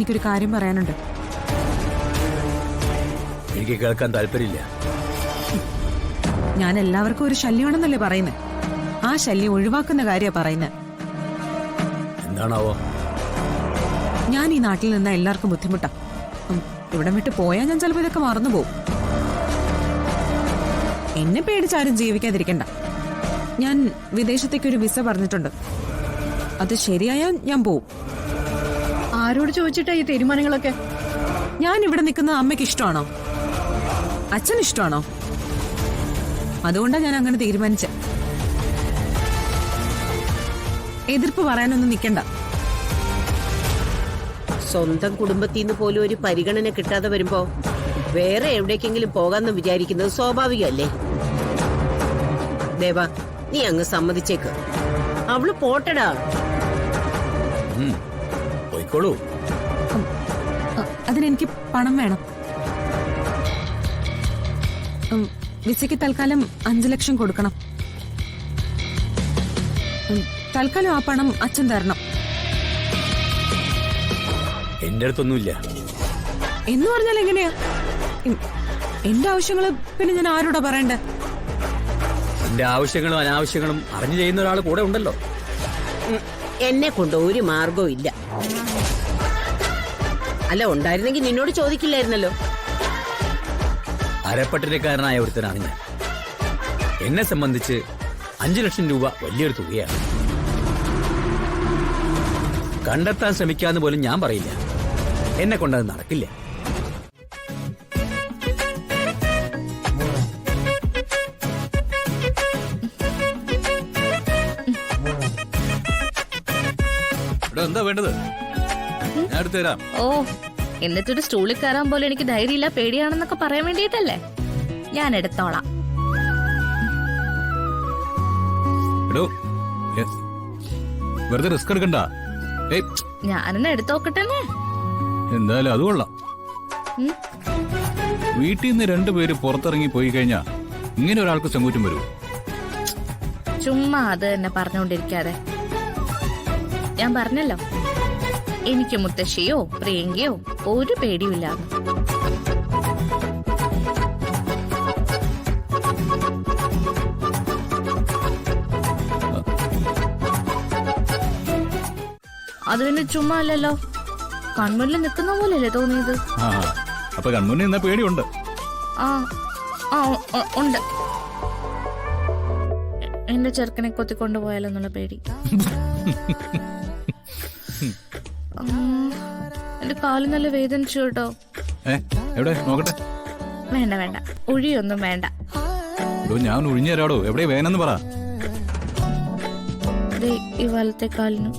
എനിക്കൊരു കാര്യം പറയാനുണ്ട്. എനിക്ക് കേൾക്കാൻ താല്പര്യമില്ല. ഞാൻ എല്ലാവർക്കും ഒരു ശല്യമാണെന്നല്ലേ പറയുന്നത്. ആ ശല്യം ഒഴിവാക്കുന്ന കാര്യമാണ് പറയുന്നത്. എന്താണാവോ? ഞാൻ ഈ നാട്ടിൽ നിന്ന എല്ലാവർക്കും ബുദ്ധിമുട്ടാ. ഇവിടം വിട്ട് പോയാൽ ഞാൻ ചിലപ്പോൾ ഇതൊക്കെ മറന്നുപോകും. എന്നെ പേടിച്ചാരും ജീവിക്കാതിരിക്കണ്ട. ഞാൻ വിദേശത്തേക്കൊരു വിസ പറഞ്ഞിട്ടുണ്ട്. അത് ശരിയായാൽ ഞാൻ പോവും. ആരോട് ചോദിച്ചിട്ടാ ഈ തീരുമാനങ്ങളൊക്കെ? ഞാൻ ഇവിടെ നിൽക്കുന്ന അമ്മയ്ക്ക് ഇഷ്ടമാണോ? അച്ഛൻ ഇഷ്ടമാണോ? അതുകൊണ്ടാണ് ഞാൻ അങ്ങനെ തീരുമാനിച്ച. എതിർപ്പ് പറയാനൊന്നും നിൽക്കണ്ട. സ്വന്തം കുടുംബത്തിൽ നിന്ന് പോലും ഒരു പരിഗണന കിട്ടാതെ വരുമ്പോ വേറെ എവിടേക്കെങ്കിലും പോകാന്ന് വിചാരിക്കുന്നത് സ്വാഭാവികമല്ലേ? ദേവ, നീ അങ്ങ് സമ്മതിച്ചേക്ക്. അവള് പോട്ടടാ. പോയിക്കോളൂ. അതിനെനിക്ക് പണം വേണം. വിസയ്ക്ക് തൽക്കാലം 5 ലക്ഷം കൊടുക്കണം. തൽക്കാലം ആ പണം അച്ഛൻ തരണം. എന്റെ അടുത്തൊന്നുമില്ല. എന്ന് പറഞ്ഞാൽ എങ്ങനെയാ? എന്റെ ആവശ്യങ്ങള് പിന്നെ ഞാൻ ആരോടാ പറയണ്ടേ? എന്റെ ആവശ്യങ്ങളും അനാവശ്യങ്ങളും അറിഞ്ഞു ചെയ്യുന്ന ഒരാൾ കൂടെ ഉണ്ടല്ലോ. എന്നെ കൊണ്ട് ഒരു മാർഗവും ഇല്ല. അല്ല, ഉണ്ടായിരുന്നെങ്കിൽ നിന്നോട് ചോദിക്കില്ലായിരുന്നല്ലോ. അരപ്പട്ടിണിക്കാരനായ ഒരുത്തനാണ് ഞാൻ. എന്നെ സംബന്ധിച്ച് 5 ലക്ഷം രൂപ വലിയൊരു തുകയാണ്. കണ്ടെത്താൻ ശ്രമിക്കാന്ന് പോലും ഞാൻ പറയില്ല. എന്നെ കൊണ്ടത് നടക്കില്ല. എന്താ വേണ്ടത്? ഞാൻ എടുത്തു തരാം. ഓ, എന്നിട്ടൊരു സ്റ്റൂളിൽ കയറാൻ പോലെ എനിക്ക് ധൈര്യമില്ല, പേടിയാണെന്നൊക്കെ പറയാൻ വേണ്ടിയിട്ടല്ലേ? ഞാൻ എടുത്തോളാം. വെറുതെ റിസ്ക് എടുക്കണ്ട. ഞാനെന്നെ എടുത്തോക്കട്ടെ. എന്തായാലും അത് കൊള്ളാം. വീട്ടിൽ നിന്ന് 2 പേര് പുറത്തിറങ്ങി പോയി കഴിഞ്ഞാ ഇങ്ങനെ ഒരാൾക്ക് ചങ്കൂറ്റം വരൂ? ചുമ്മാ അത് തന്നെ പറഞ്ഞുകൊണ്ടിരിക്കാതെ. ഞാൻ പറഞ്ഞല്ലോ, എനിക്ക് മുത്തശ്ശിയോ പ്രിയങ്കയോ ഒരു പേടിയുമില്ല. അത് പിന്നെ ചുമ്മാ അല്ലല്ലോ, കൺമുന്നിൽ നിൽക്കുന്ന പോലെയല്ലേ തോന്നിയത്? അപ്പൊ കൺമുന്നിൽ നിന്ന പേടിയുണ്ട്. ഉണ്ട്. എന്റെ ചെറുക്കനെ കൊത്തിക്കൊണ്ടുപോയാലോ എന്നുള്ള പേടി. എന്റെ കാല് നല്ല വേദനിച്ചു കേട്ടോ. എവിടെ നോക്കട്ടെ? വേണ്ട വേണ്ട, ഒഴിയൊന്നും വേണ്ട. ഞാൻ ഒഴിഞ്ഞു തരാടോ. എവിടെ വേനെന്ന് പറ. ഈ വലത്തെ കാലിന്.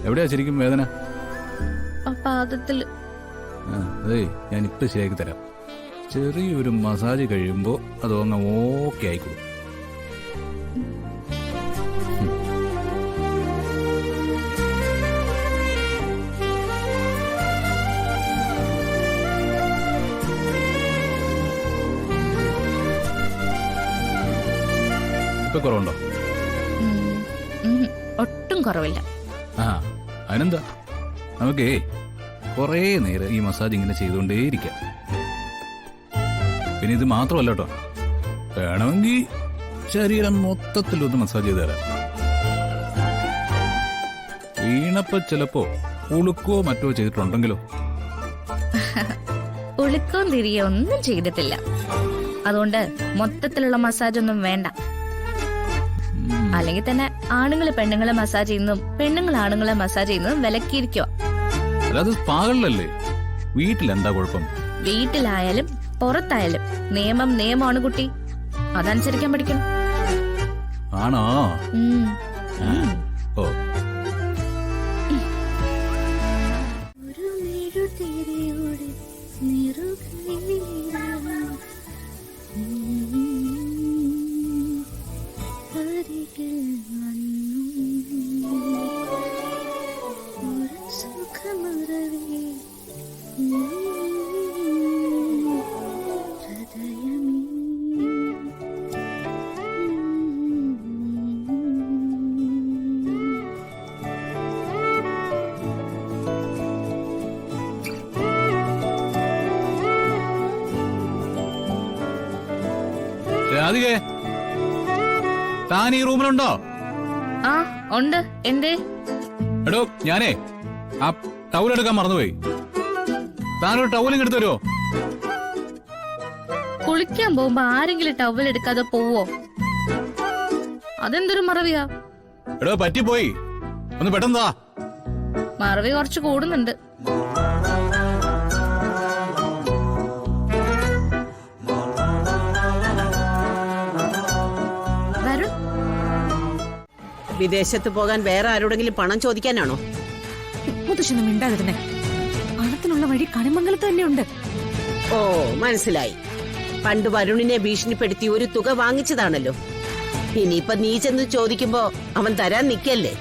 എവിടെയാ ശരിക്കും വേദന? പാദത്തില്. അതെ, ഞാൻ ഇപ്പൊ ശരിയാക്കി തരാം. ചെറിയൊരു മസാജ് കഴിയുമ്പോ അത് അങ്ങ് ഓക്കെ ആയിക്കോളും. ഇപ്പൊ കുറവുണ്ടോ? ഒട്ടും കുറവില്ല. അതിനെന്താ, നമുക്കേ കുറേ നേരം ഈ മസാജ് ഇങ്ങനെ ചെയ്തുകൊണ്ടേയിരിക്കാം. പിന്നെ ഇത് മാത്രമല്ല കേട്ടോ, വേണമെങ്കിൽ ശരീരം മൊത്തത്തിലൊന്ന് മസാജ് ചെയ്ത് തരാം. വീണപ്പോ ചിലപ്പോ ഉളുക്കോ മറ്റോ ചെയ്തിട്ടുണ്ടെങ്കിലോ? ഉളുക്കോ തിരികെ ഒന്നും ചെയ്തിട്ടില്ല. അതുകൊണ്ട് മൊത്തത്തിലുള്ള മസാജ് ഒന്നും വേണ്ട. അല്ലെങ്കിൽ തന്നെ ആണുങ്ങള് പെണ്ണുങ്ങളെ മസാജ് ചെയ്യുന്നതും പെണ്ണുങ്ങൾ ആണുങ്ങളെ മസാജ് ചെയ്യുന്നതും വിലക്കിയിരിക്കുക. അല്ലാതെ സ്പാകളിലല്ലേ. വീട്ടിലെന്താ കുഴപ്പം? വീട്ടിലായാലും പുറത്തായാലും നിയമം നിയമമാണ് കുട്ടി. അതനുസരിക്കാൻ പഠിക്കണം. ആണോ? ഓ, രാധികേ, താൻ ഈ റൂമിലുണ്ടോ? ആ ഉണ്ട്. എന്തേ? എടോ, ഞാനേ ആ ടൗൽ എടുക്കാൻ മറന്നുപോയി. താനൊരു ടൗലിങ് എടുത്തു തരുമോ? കുളിക്കാൻ പോകുമ്പോ ആരെങ്കിലും ടവൽ എടുക്കാതെ പോവോ? അതെന്തൊരു മറവിയാ? എടോ, പറ്റിപ്പോയി. ഒന്ന് പെട്ടെന്ന്. മറവി കുറച്ച് കൂടുന്നുണ്ട്. വരുൺ, വിദേശത്ത് പോകാൻ വേറെ ആരോടെങ്കിലും പണം ചോദിക്കാനാണോ? മുത്തശ്ശൊന്നും മിണ്ടാതിരുന്നേ. പണത്തിനുള്ള വഴി കണിമംഗലത്ത് തന്നെയുണ്ട്. ഓ, മനസ്സിലായി. പണ്ട് വരുണിനെ ഭീഷണിപ്പെടുത്തി ഒരു തുക വാങ്ങിച്ചതാണല്ലോ. ഇനിയിപ്പൊ നീ ചെന്ന് ചോദിക്കുമ്പോ അവൻ തരാൻ നിക്കല്ലേ?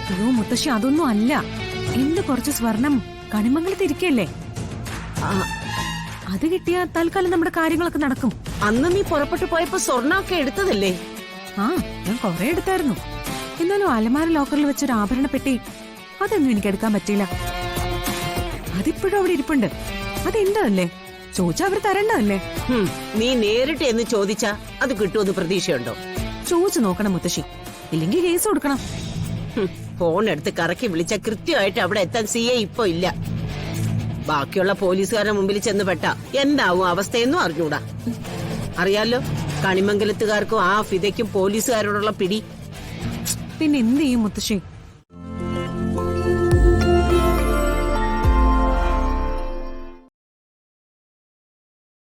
അയ്യോ മുത്തശ്ശി, അതൊന്നും അല്ല. എന്റെ കുറച്ച് സ്വർണം കണിമംഗലത്ത് ഇരിക്കല്ലേ, അത് കിട്ടിയാ തൽക്കാലം നമ്മുടെ കാര്യങ്ങളൊക്കെ നടക്കും. അന്ന് നീ പുറപ്പെട്ടു പോയപ്പോ സ്വർണ്ണമൊക്കെ എടുത്തതല്ലേ? ആ, ഞാൻ കൊറേ എടുത്തായിരുന്നു. എന്നാലും അലമാര ലോക്കറിൽ വെച്ചൊരു ആഭരണ പെട്ടി, അതൊന്നും എനിക്ക് എടുക്കാൻ പറ്റിയില്ല. അതിപ്പോഴും അവിടെ ഇരിപ്പുണ്ട്. അതെന്തല്ലേ? ചോദിച്ചാ അവർ തരണ്ടല്ലേ? നീ നേരിട്ട് എന്ന് ചോദിച്ചാ അത് കിട്ടുമെന്ന് പ്രതീക്ഷയുണ്ടോ? ചോദിച്ചു നോക്കണം മുത്തശ്ശി, ഇല്ലെങ്കിൽ കേസ് കൊടുക്കണം. ഫോൺ എടുത്ത് കറക്കി വിളിച്ച കൃത്യമായിട്ട് അവിടെ എത്താൻ സിയെ ഇപ്പൊ ഇല്ല. ബാക്കിയുള്ള പോലീസുകാരുടെ മുമ്പിൽ ചെന്ന് പെട്ട എന്താവും അവസ്ഥയെന്നും അറിഞ്ഞൂടാ. അറിയാലോ, കണിമംഗലത്തുകാർക്കും ആ ഫിദയ്ക്കും പോലീസുകാരോടുള്ള പിടി. പിന്നെ എന്ത് ചെയ്യും മുത്തശ്ശി?